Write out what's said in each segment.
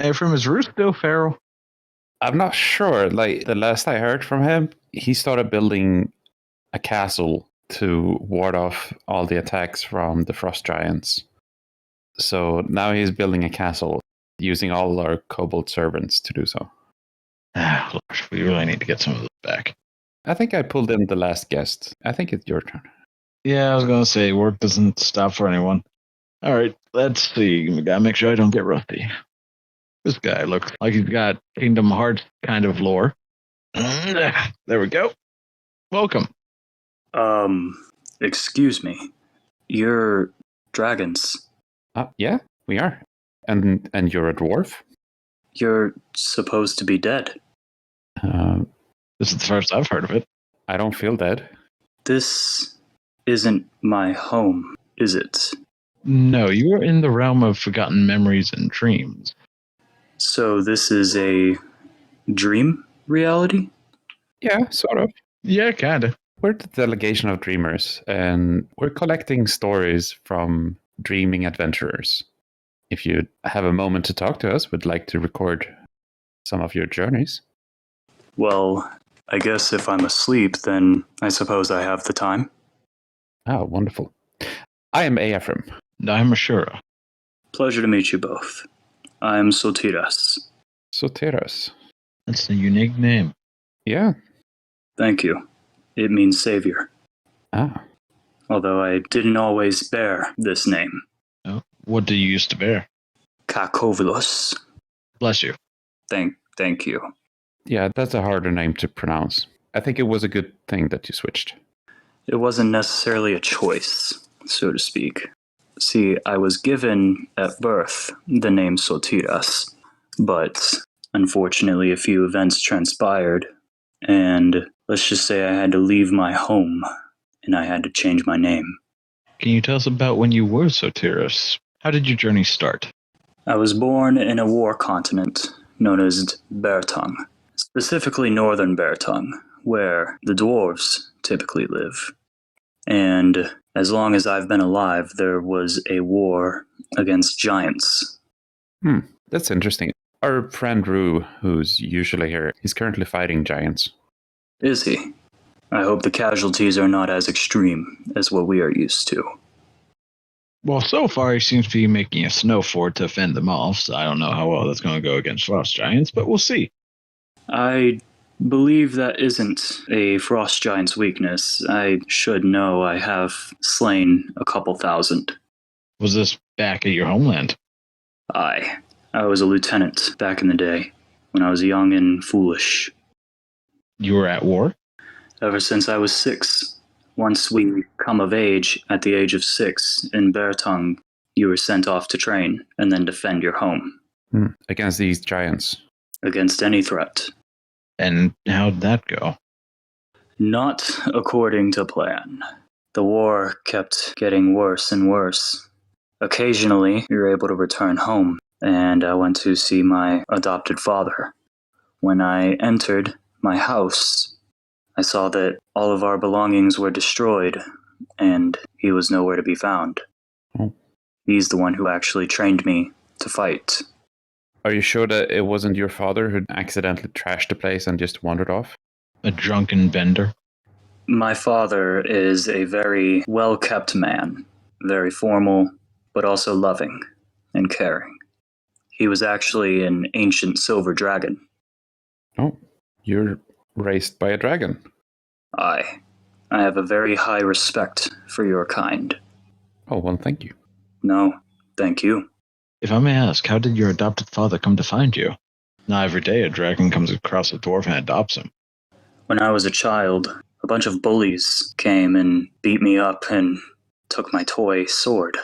Ephraim, is Roos still feral? I'm not sure. Like, the last I heard from him, he started building a castle to ward off all the attacks from the frost giants. So now he's building a castle using all our kobold servants to do so. Ah, Lord, we really need to get some of this back. I think I pulled in the last guest. I think it's your turn. Yeah, I was going to say, work doesn't stop for anyone. All right, let's see. We got to make sure I don't get rusty. This guy looks like he's got Kingdom Hearts kind of lore. There we go. Welcome. Excuse me. You're dragons. Yeah, we are. And you're a dwarf? You're supposed to be dead. This is the first I've heard of it. I don't feel dead. This isn't my home, is it? No, you are in the realm of forgotten memories and dreams. So this is a dream reality? Yeah, sort of. Yeah, kind of. We're the Delegation of Dreamers, and we're collecting stories from dreaming adventurers. If you have a moment to talk to us, we'd like to record some of your journeys. Well, I guess if I'm asleep, then I suppose I have the time. Oh, wonderful. I am Ephraim. I'm Ashura. Pleasure to meet you both. I'm Sotíras. Sotíras. That's a unique name. Yeah. Thank you. It means savior. Ah. Although I didn't always bear this name. Oh, what do you used to bear? Kakovilos. Bless you. Thank you. Yeah, that's a harder name to pronounce. I think it was a good thing that you switched. It wasn't necessarily a choice, so to speak. See, I was given at birth the name Sotíras, but unfortunately a few events transpired, and let's just say I had to leave my home, and I had to change my name. Can you tell us about when you were Sotíras? How did your journey start? I was born in a war continent known as Bertung, specifically northern Bertung, where the dwarves typically live. And as long as I've been alive, there was a war against giants. That's interesting. Our friend Rue, who's usually here, he's currently fighting giants. Is he? I hope the casualties are not as extreme as what we are used to. Well, so far he seems to be making a snow fort to fend them off, so I don't know how well that's going to go against frost giants, but we'll see. I believe that isn't a frost giant's weakness. I should know I have slain a couple thousand. Was this back at your homeland? I was a lieutenant back in the day, when I was young and foolish. You were at war? Ever since I was 6. Once we come of age, at the age of 6, in Bertung, you were sent off to train and then defend your home. Against these giants? Against any threat. And how'd that go? Not according to plan. The war kept getting worse and worse. Occasionally, we were able to return home, and I went to see my adopted father. When I entered my house, I saw that all of our belongings were destroyed, and he was nowhere to be found. Oh. He's the one who actually trained me to fight. Are you sure that it wasn't your father who accidentally trashed the place and just wandered off? A drunken bender? My father is a very well-kept man, very formal, but also loving and caring. He was actually an ancient silver dragon. Oh, you're raised by a dragon. I have a very high respect for your kind. Oh, well, thank you. No, thank you. If I may ask, how did your adopted father come to find you? Not every day a dragon comes across a dwarf and adopts him. When I was a child, a bunch of bullies came and beat me up and took my toy sword.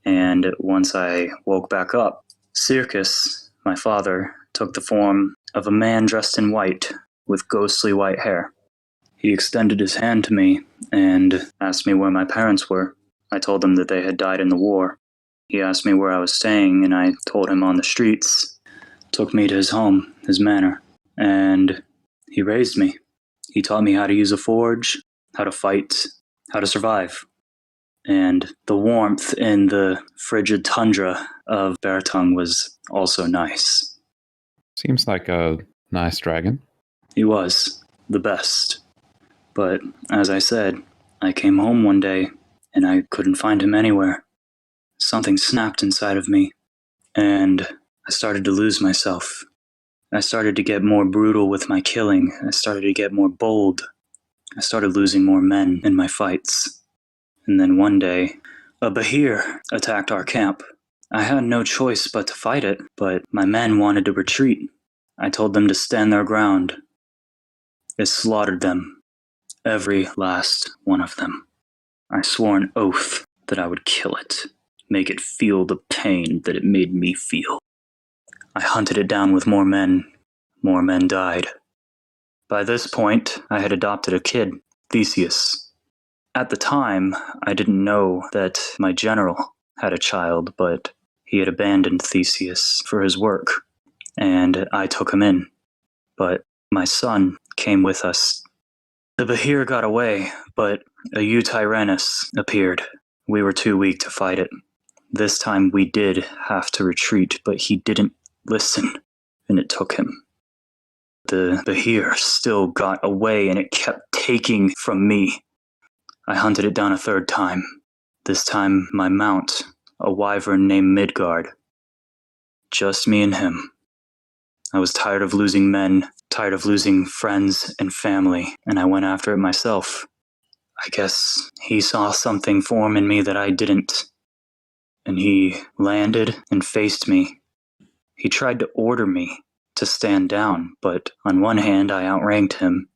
And once I woke back up, Circus, my father, took the form of a man dressed in white with ghostly white hair. He extended his hand to me and asked me where my parents were. I told him that they had died in the war. He asked me where I was staying, and I told him on the streets. Took me to his home, his manor, and he raised me. He taught me how to use a forge, how to fight, how to survive. And the warmth in the frigid tundra of Bertung was also nice. Seems like a nice dragon. He was the best. But as I said, I came home one day and I couldn't find him anywhere. Something snapped inside of me, and I started to lose myself. I started to get more brutal with my killing. I started to get more bold. I started losing more men in my fights. And then one day, a Bahir attacked our camp. I had no choice but to fight it, but my men wanted to retreat. I told them to stand their ground. I slaughtered them, every last one of them. I swore an oath that I would kill it, make it feel the pain that it made me feel. I hunted it down with more men. More men died. By this point, I had adopted a kid, Theseus. At the time, I didn't know that my general had a child, but he had abandoned Theseus for his work, and I took him in. But my son came with us. The Bahir got away, but a Eutyrannus appeared. We were too weak to fight it. This time we did have to retreat, but he didn't listen, and it took him. The Bahir still got away, and it kept taking from me. I hunted it down a third time. This time my mount, a wyvern named Midgard. Just me and him. I was tired of losing men, tired of losing friends and family, and I went after it myself. I guess he saw something form in me that I didn't. And he landed and faced me. He tried to order me to stand down, but on one hand I outranked him.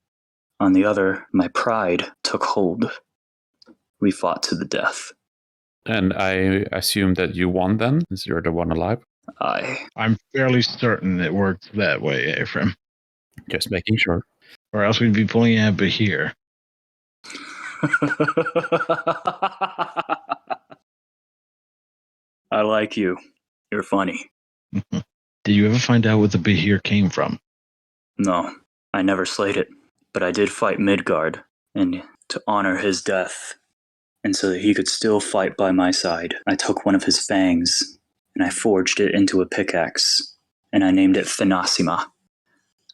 On the other, my pride took hold. We fought to the death. And I assume that you won then, since you're the one alive? I'm fairly certain it works that way, Ephraim. Just making sure. Or else we'd be pulling a Bahir. I like you. You're funny. Did you ever find out where the Bahir came from? No, I never slayed it, but I did fight Midgard, and to honor his death, and so that he could still fight by my side, I took one of his fangs, and I forged it into a pickaxe, and I named it Thanasima.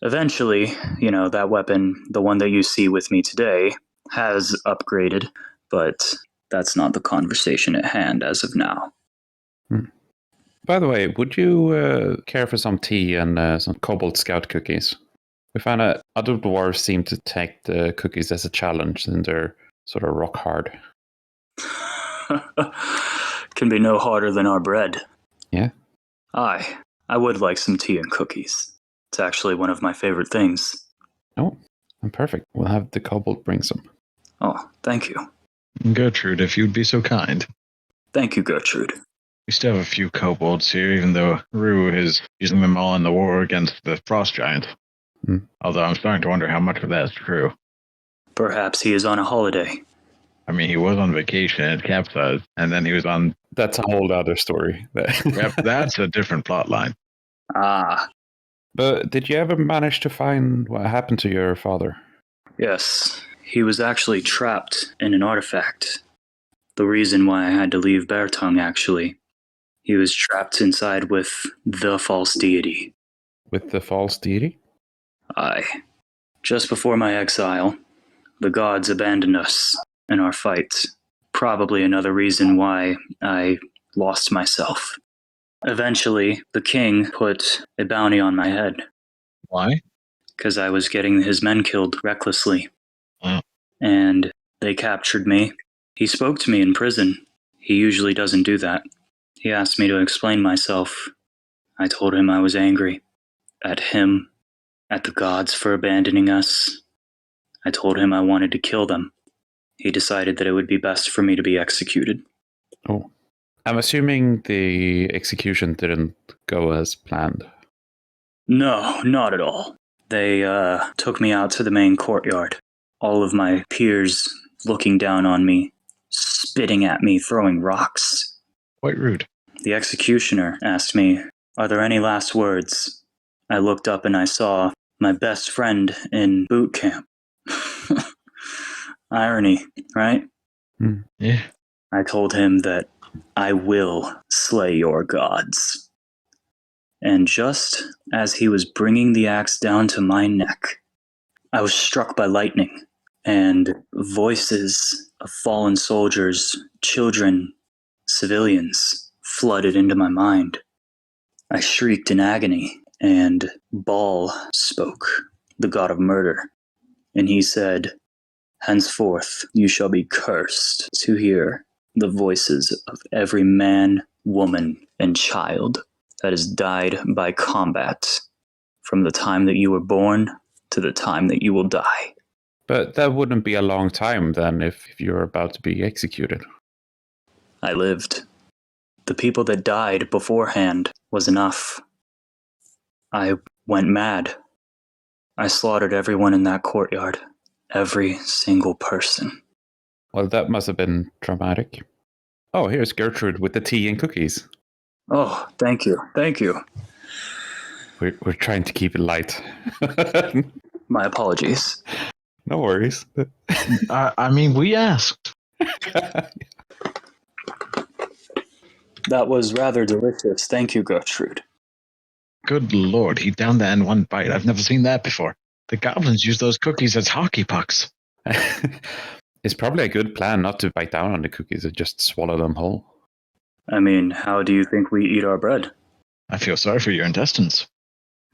Eventually, that weapon, the one that you see with me today, has upgraded, but that's not the conversation at hand as of now. By the way, would you care for some tea and some Kobold Scout cookies? We found out other dwarves seem to take the cookies as a challenge, and they're sort of rock hard. Can be no harder than our bread. Yeah? I would like some tea and cookies. It's actually one of my favorite things. Oh, perfect. We'll have the kobold bring some. Oh, thank you. Gertrude, if you'd be so kind. Thank you, Gertrude. We still have a few kobolds here, even though Rue is using them all in the war against the frost giants. Although I'm starting to wonder how much of that is true. Perhaps he is on a holiday. I mean, he was on vacation at capsized, and then he was on... That's a whole other story. Yep, that's a different plot line. Ah. But did you ever manage to find what happened to your father? Yes. He was actually trapped in an artifact. The reason why I had to leave Beartongue, actually. He was trapped inside with the false deity. With the false deity? Aye. Just before my exile, the gods abandoned us in our fight. Probably another reason why I lost myself. Eventually, the king put a bounty on my head. Why? Because I was getting his men killed recklessly. Oh. And they captured me. He spoke to me in prison. He usually doesn't do that. He asked me to explain myself. I told him I was angry. At him. At the gods for abandoning us. I told him I wanted to kill them. He decided that it would be best for me to be executed. Oh. I'm assuming the execution didn't go as planned. No, not at all. They took me out to the main courtyard. All of my peers looking down on me, spitting at me, throwing rocks. Quite rude. The executioner asked me, "Are there any last words?" I looked up and I saw my best friend in boot camp. Irony, right? Yeah. I told him that I will slay your gods. And just as he was bringing the axe down to my neck, I was struck by lightning, and voices of fallen soldiers, children, civilians flooded into my mind. I shrieked in agony, and Baal spoke, the god of murder, and he said, "Henceforth you shall be cursed to hear the voices of every man, woman, and child that has died by combat from the time that you were born to the time that you will die." But that wouldn't be a long time then if you're about to be executed. I lived. The people that died beforehand was enough. I went mad. I slaughtered everyone in that courtyard. Every single person. Well, that must have been traumatic. Oh, here's Gertrude with the tea and cookies. Oh, thank you. Thank you. We're trying to keep it light. My apologies. No worries. I mean, we asked. That was rather delicious. Thank you, Gertrude. Good lord, he downed that in one bite. I've never seen that before. The goblins use those cookies as hockey pucks. It's probably a good plan not to bite down on the cookies and just swallow them whole. I mean, how do you think we eat our bread? I feel sorry for your intestines.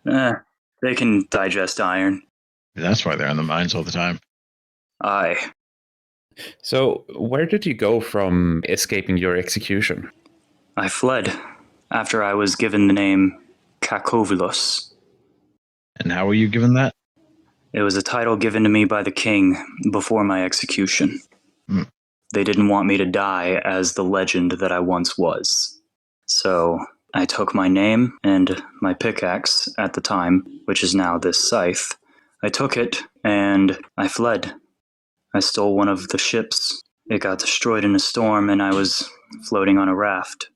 They can digest iron. That's why they're in the mines all the time. Aye. So, where did you go from escaping your execution? I fled after I was given the name Kakovulus. And how were you given that? It was a title given to me by the king before my execution. Hmm. They didn't want me to die as the legend that I once was. So I took my name and my pickaxe at the time, which is now this scythe. I took it and I fled. I stole one of the ships. It got destroyed in a storm and I was floating on a raft.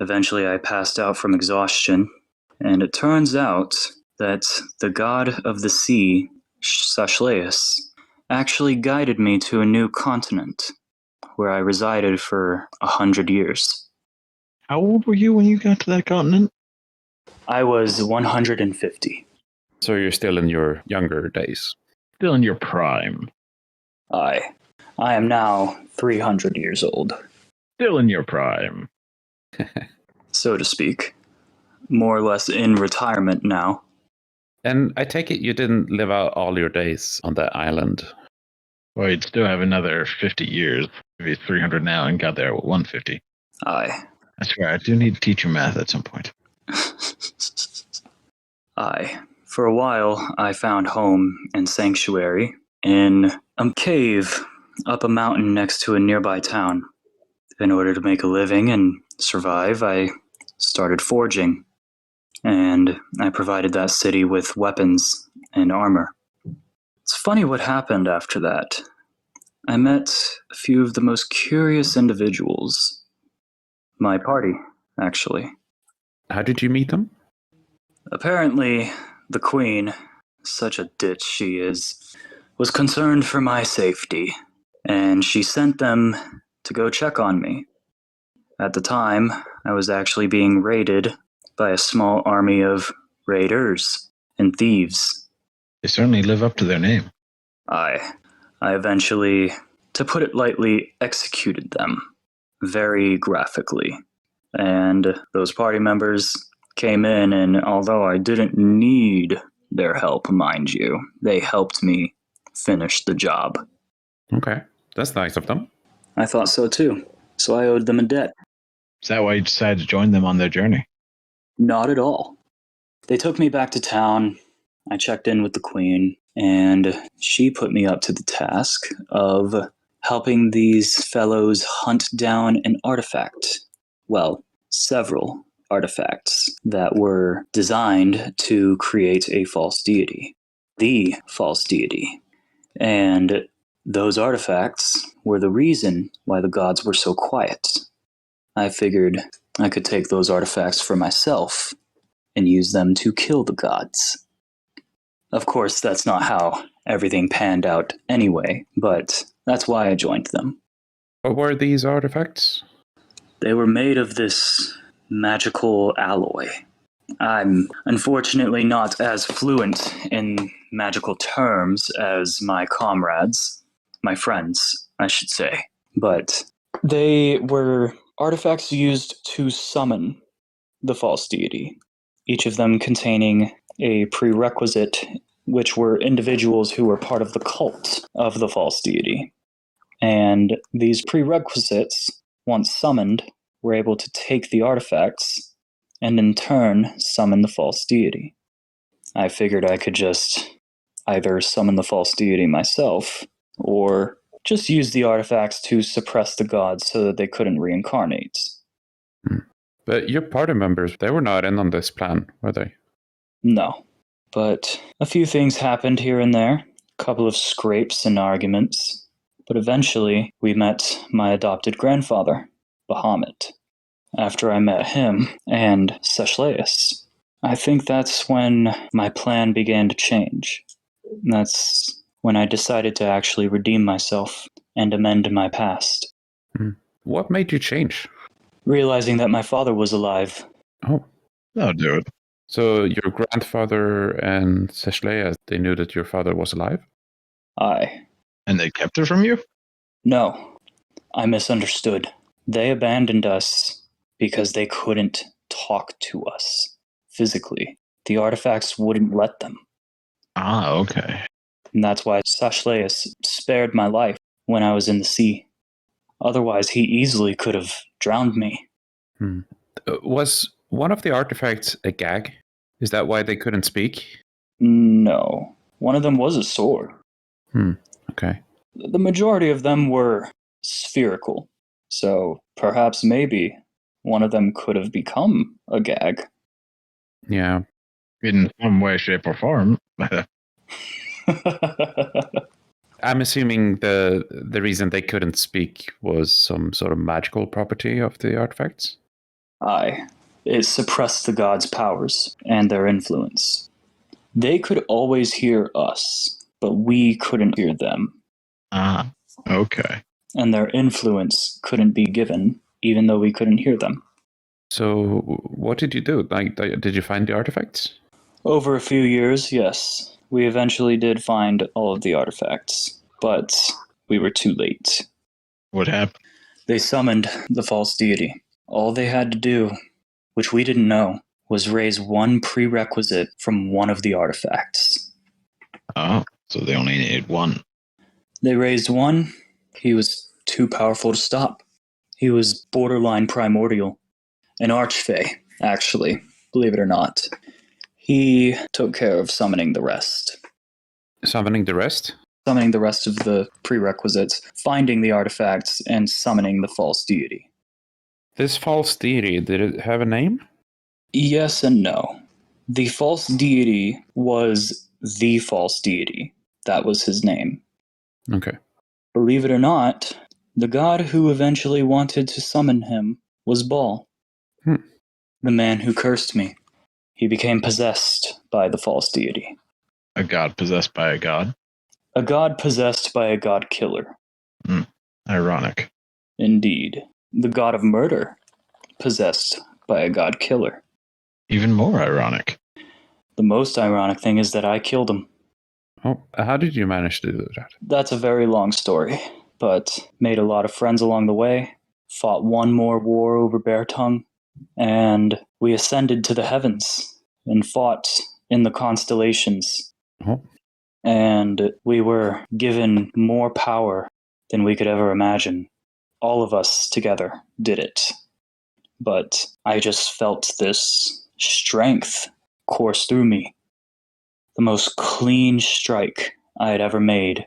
Eventually I passed out from exhaustion, and it turns out that the god of the sea, Sashleus, actually guided me to a new continent, where I resided for 100 years. How old were you when you got to that continent? I was 150. So you're still in your younger days. Still in your prime. I am now 300 years old. Still in your prime. So to speak. More or less in retirement now. And I take it you didn't live out all your days on that island. Well, you'd still have another 50 years if he's 300 now and got there at 150. Aye. I swear, I do need to teach you math at some point. Aye. For a while, I found home and sanctuary in a cave up a mountain next to a nearby town. In order to make a living and survive, I started forging, and I provided that city with weapons and armor. It's funny what happened after that. I met a few of the most curious individuals. My party, actually. How did you meet them? Apparently, the queen, such a ditch she is, was concerned for my safety, and she sent them to go check on me. At the time, I was actually being raided by a small army of raiders and thieves. They certainly live up to their name. I eventually, to put it lightly, executed them, very graphically. And those party members came in, and although I didn't need their help, mind you, they helped me finish the job. Okay, that's nice of them. I thought so too, so I owed them a debt. Is that why you decided to join them on their journey? Not at all. They took me back to town. I checked in with the queen, and she put me up to the task of helping these fellows hunt down an artifact. Well, several artifacts that were designed to create a false deity. The false deity. And those artifacts were the reason why the gods were so quiet. I figured I could take those artifacts for myself and use them to kill the gods. Of course, that's not how everything panned out anyway, but that's why I joined them. What were these artifacts? They were made of this magical alloy. I'm unfortunately not as fluent in magical terms as my comrades, my friends, I should say. But they were artifacts used to summon the false deity, each of them containing a prerequisite, which were individuals who were part of the cult of the false deity. And these prerequisites, once summoned, were able to take the artifacts and in turn summon the false deity. I figured I could just either summon the false deity myself or just use the artifacts to suppress the gods so that they couldn't reincarnate. But your party members, they were not in on this plan, were they? No. But a few things happened here and there, a couple of scrapes and arguments. But eventually, we met my adopted grandfather, Bahamut. After I met him and Seshleus, I think that's when my plan began to change. That's when I decided to actually redeem myself and amend my past. What made you change? Realizing that my father was alive. Oh, That'll do it. so your grandfather and Seshleia, they knew that your father was alive? I. And they kept it from you? No, I misunderstood. They abandoned us because they couldn't talk to us physically. The artifacts wouldn't let them. Ah, okay. And that's why Sashleus spared my life when I was in the sea. Otherwise, he easily could have drowned me. Was one of the artifacts a gag? Is that why they couldn't speak? No. One of them was a sword. Okay. The majority of them were spherical. So perhaps maybe one of them could have become a gag. Yeah. In some way, shape, or form. I'm assuming the reason they couldn't speak was some sort of magical property of the artifacts? Aye. It suppressed the gods' powers and their influence. They could always hear us, but we couldn't hear them. Ah, okay. And their influence couldn't be given, even though we couldn't hear them. So what did you do? Like, did you find the artifacts? Over a few years, yes. We eventually did find all of the artifacts, but we were too late. What happened? They summoned the false deity. All they had to do, which we didn't know, was raise one prerequisite from one of the artifacts. Oh, so they only needed one. They raised one. He was too powerful to stop. He was borderline primordial. An archfey, actually, believe it or not. He took care of summoning the rest. Summoning the rest? Summoning the rest of the prerequisites, finding the artifacts, and summoning the false deity. This false deity, did it have a name? Yes and no. The false deity was the false deity. That was his name. Okay. Believe it or not, the god who eventually wanted to summon him was Baal. The man who cursed me. He became possessed by the false deity. A god possessed by a god? A god possessed by a god killer. Ironic. Indeed. The god of murder, possessed by a god killer. Even more ironic. The most ironic thing is that I killed him. Oh, how did you manage to do that? That's a very long story, but made a lot of friends along the way, fought one more war over Bear Tongue, and we ascended to the heavens and fought in the constellations. Oh. And we were given more power than we could ever imagine. All of us together did it. But I just felt this strength course through me. The most clean strike I had ever made,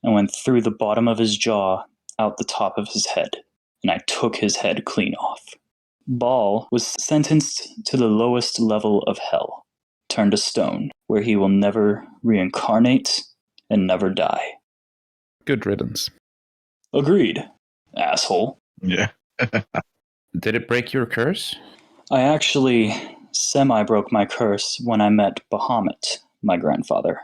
and went through the bottom of his jaw, out the top of his head, and I took his head clean off. Baal was sentenced to the lowest level of hell, turned to stone, where he will never reincarnate and never die. Good riddance. Agreed, asshole. Yeah. Did it break your curse? I actually semi-broke my curse when I met Bahamut, my grandfather.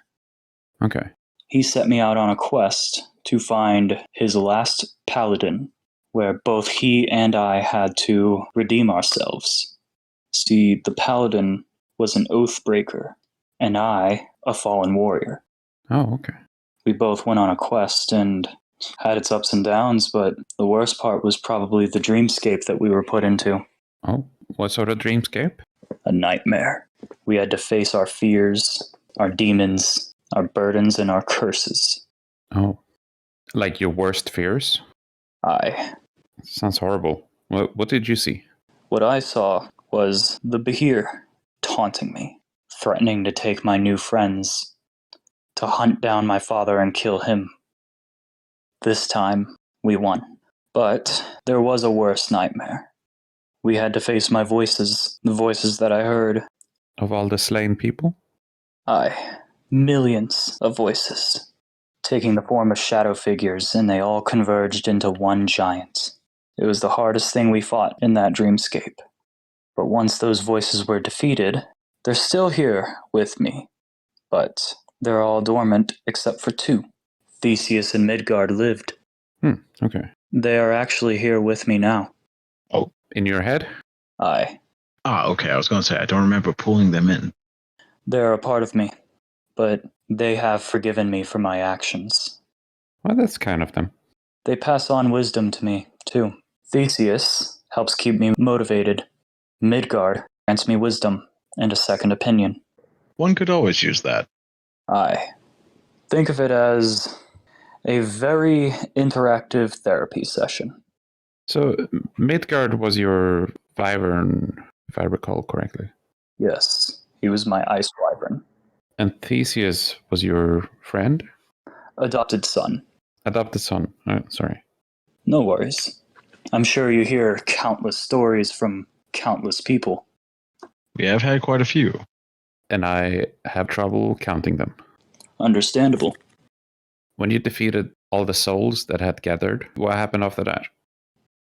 Okay. He set me out on a quest to find his last paladin, where both he and I had to redeem ourselves. See, the paladin was an oath breaker, and I, a fallen warrior. Oh, okay. We both went on a quest and had its ups and downs, but the worst part was probably the dreamscape that we were put into. Oh, what sort of dreamscape? A nightmare. We had to face our fears, our demons, our burdens, and our curses. Oh, like your worst fears? Aye. Sounds horrible. What did you see? What I saw was the Behir taunting me, threatening to take my new friends, to hunt down my father and kill him. This time, we won. But there was a worse nightmare. We had to face my voices, the voices that I heard. Of all the slain people? Aye, millions of voices, taking the form of shadow figures, and they all converged into one giant. It was the hardest thing we fought in that dreamscape. But once those voices were defeated, they're still here with me. But they're all dormant except for two. Theseus and Midgard lived. Okay. They are actually here with me now. Oh, in your head? Aye. Okay. I was going to say, I don't remember pulling them in. They're a part of me, but they have forgiven me for my actions. Well, that's kind of them. They pass on wisdom to me, too. Theseus helps keep me motivated. Midgard grants me wisdom and a second opinion. One could always use that. Aye. Think of it as a very interactive therapy session. So, Midgard was your wyvern, if I recall correctly. Yes, he was my ice wyvern. And Theseus was your friend? Adopted son. Adopted son. Sorry. No worries. I'm sure you hear countless stories from countless people. We have had quite a few. And I have trouble counting them. Understandable. When you defeated all the souls that had gathered, what happened after that?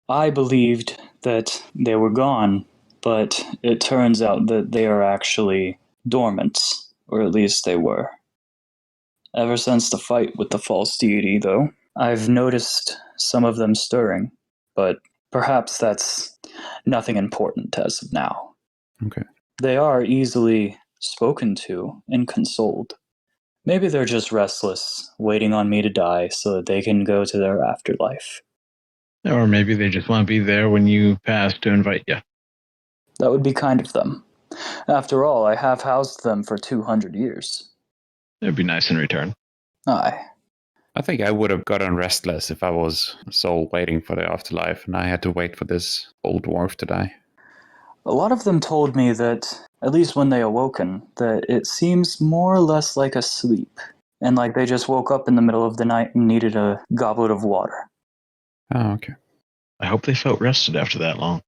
I believed that they were gone, but it turns out that they are actually dormant, or at least they were. Ever since the fight with the false deity, though, I've noticed some of them stirring, but perhaps that's nothing important as of now. Okay. They are easily spoken to and consoled. Maybe they're just restless, waiting on me to die so that they can go to their afterlife. Or maybe they just want to be there when you pass to invite you. That would be kind of them. After all, I have housed them for 200 years. It'd be nice in return. Aye. I think I would have gotten restless if I was soul waiting for the afterlife and I had to wait for this old dwarf to die. A lot of them told me that, at least when they awoken, that it seems more or less like a sleep, and like they just woke up in the middle of the night and needed a goblet of water. Oh, okay. I hope they felt rested after that long.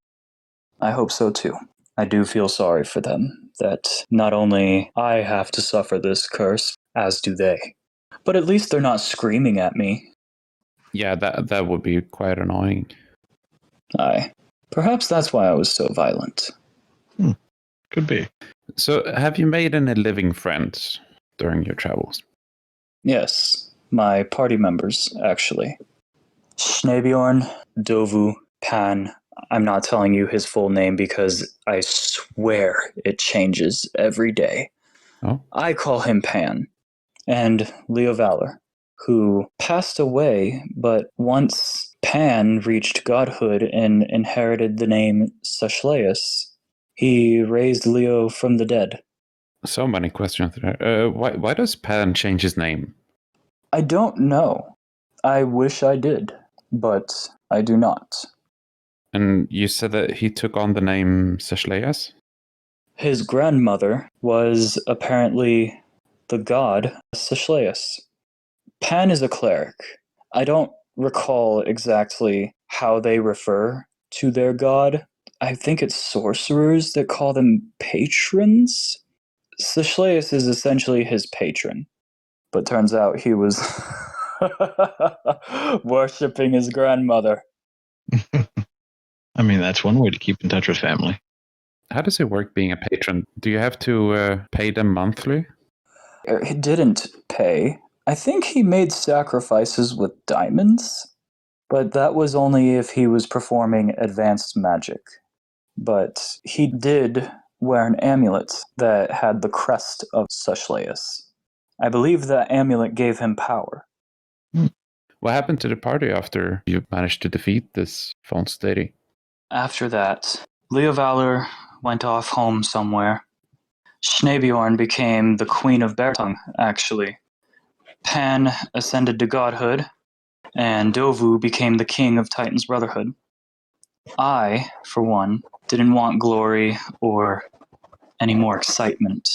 I hope so too. I do feel sorry for them, that not only I have to suffer this curse, as do they, but at least they're not screaming at me. Yeah, that would be quite annoying. Aye. Perhaps that's why I was so violent. Could be. So, have you made any living friends during your travels? Yes, my party members, actually. Schneebjorn, Dovu, Pan. I'm not telling you his full name because I swear it changes every day. Oh. I call him Pan. And Leo Valor, who passed away, but once Pan reached godhood and inherited the name Sashleus, he raised Leo from the dead. So many questions there. Why does Pan change his name? I don't know. I wish I did, but I do not. And you said that he took on the name Sashleas? His grandmother was apparently the god Sashleus. Pan is a cleric. I don't recall exactly how they refer to their god. I think it's sorcerers that call them patrons. Sashleus is essentially his patron, but turns out he was worshipping his grandmother. I mean, that's one way to keep in touch with family. How does it work being a patron? Do you have to pay them monthly? He didn't pay. I think he made sacrifices with diamonds, but that was only if he was performing advanced magic. But he did wear an amulet that had the crest of Sushleus. I believe that amulet gave him power. What happened to the party after you managed to defeat this false deity? After that, Leovalor went off home somewhere. Schnebjorn became the Queen of Beartongue, actually. Pan ascended to godhood, and Dovu became the King of Titan's Brotherhood. I, for one, didn't want glory or any more excitement.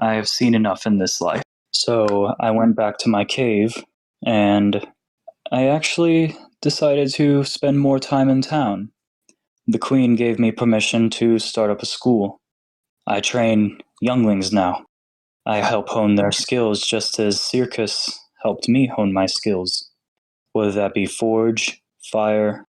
I have seen enough in this life. So I went back to my cave, and I actually decided to spend more time in town. The Queen gave me permission to start up a school. I train younglings now. I help hone their skills just as Circus helped me hone my skills. Whether that be forge, fire.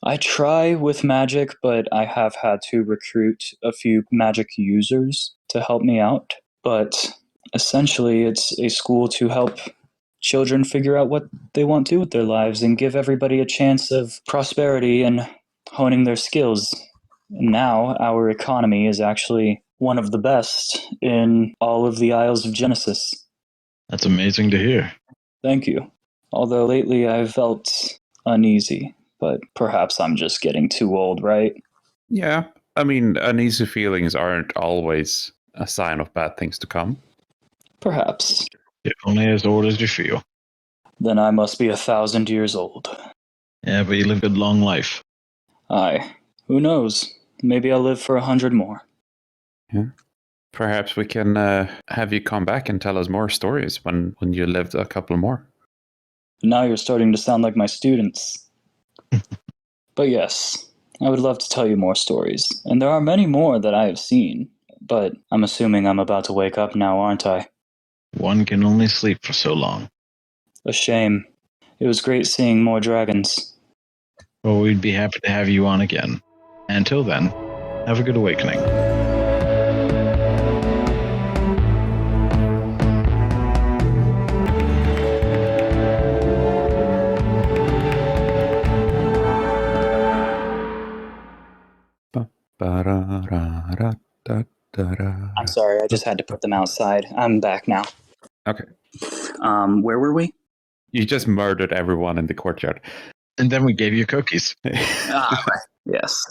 I try with magic, but I have had to recruit a few magic users to help me out. But essentially, it's a school to help children figure out what they want to do with their lives and give everybody a chance of prosperity and honing their skills. Now, our economy is actually one of the best in all of the Isles of Genesis. That's amazing to hear. Thank you. Although lately I've felt uneasy, but perhaps I'm just getting too old, right? Yeah, I mean, uneasy feelings aren't always a sign of bad things to come. Perhaps. You're only as old as you feel. Then I must be 1,000 years old. Yeah, but you live a good long life. Aye. Who knows? Maybe I'll live for 100 more. Yeah. Perhaps we can have you come back and tell us more stories when you lived a couple more. Now you're starting to sound like my students. But yes, I would love to tell you more stories. And there are many more that I have seen. But I'm assuming I'm about to wake up now, aren't I? One can only sleep for so long. A shame. It was great seeing more dragons. Well, we'd be happy to have you on again. Until then, have a good awakening. I'm sorry, I just had to put them outside. I'm back now. Okay. Where were we? You just murdered everyone in the courtyard. And then we gave you cookies. Yes.